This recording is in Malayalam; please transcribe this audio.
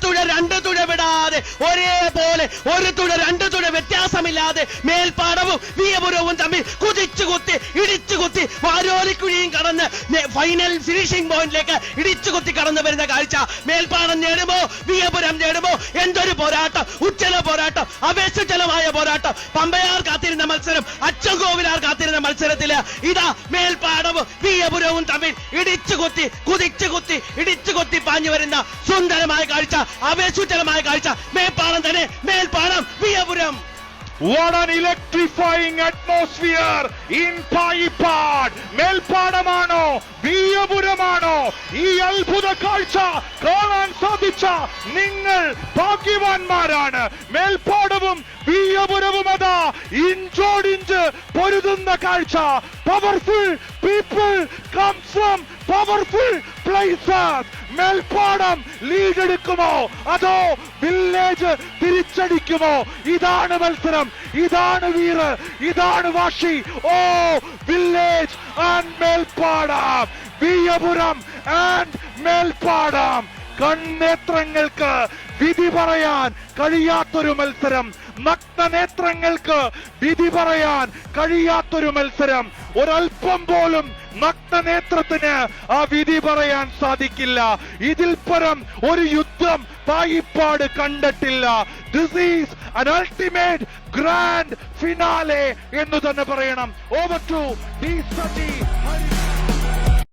തുഴ 2 തുഴ വിടാതെ ഒരേപോലെ 1 തുഴ 2 തുഴ വ്യത്യാസമില്ലാതെ മേൽപ്പാടവും വിയപുരവും തമ്മിൽ കുതിച്ചുകുത്തി ഇടിച്ചുകുത്തി വാരോലിക്കുഴിയും കടന്ന് ഫൈനൽ ഫിനിഷിംഗ് പോയിന്റിലേക്ക് ഇടിച്ചുകുത്തി കടന്നു വരുന്ന കാഴ്ച. മേൽപ്പാടം നേടുമോ വിയപുരം നേടുമോ? എന്തൊരു പോരാട്ടം, ഉജ്ജ്വല പോരാട്ടം, അപേക്ഷിച്ചലമായ പോരാട്ടം. പമ്പയാർ കാത്തിരുന്ന മത്സരം, അച്ചൻകോവിലാർ കാത്തിരുന്ന മത്സരത്തില് ഇതാ മേൽപ്പാടവും വിയപുരവും തമ്മിൽ ഇടിച്ചുകുത്തി കുതിച്ചുകുത്തി ഇടിച്ചുകുത്തി പാഞ്ഞു വരുന്ന സുന്ദരമായ കാഴ്ച, അപേക്ഷിച്ചലമായ കാഴ്ച. മേൽപ്പാടം തന്നെ, Melpadam Veeyapuram. What an electrifying atmosphere in Payippad. മേൽപ്പാടമാണോ വിയപുരമാണോ ഈ അത്ഭുത കാഴ്ച കാണാൻ സാധിച്ച നിങ്ങൾ ഭാഗ്യവാന്മാരാണ്. മേൽപ്പാടവും വിയപുരവും അതാ ഇഞ്ചോടിഞ്ച് പൊരുതുന്ന കാഴ്ച. Powerful people come from powerful places. Melpadam ലീഡെടുക്കുമോ അതോ വില്ലേജ് തിരിച്ചടിക്കുമോ? ഇതാണ് മത്സരം, ഇതാണ് വീറ്, ഇതാണ് വാശി. ഓ village and Melpadam, Veeyapuram and Melpadam. കണ്ണേത്രങ്ങൾക്ക് വിധി പറയാൻ കഴിയാത്തൊരു മത്സരം, നഗ്നനേത്രങ്ങൾക്ക് വിധി പറയാൻ കഴിയാത്തൊരു മത്സരം. ഒരൽപ്പം പോലും നഗ്നനേത്രത്തിന് ആ വിധി പറയാൻ സാധിക്കില്ല. ഇതിൽ പരം ഒരു യുദ്ധം പായിപ്പാട് കണ്ടിട്ടില്ല. This is an ultimate grand finale എന്ന് തന്നെ പറയണം. Over to the sati.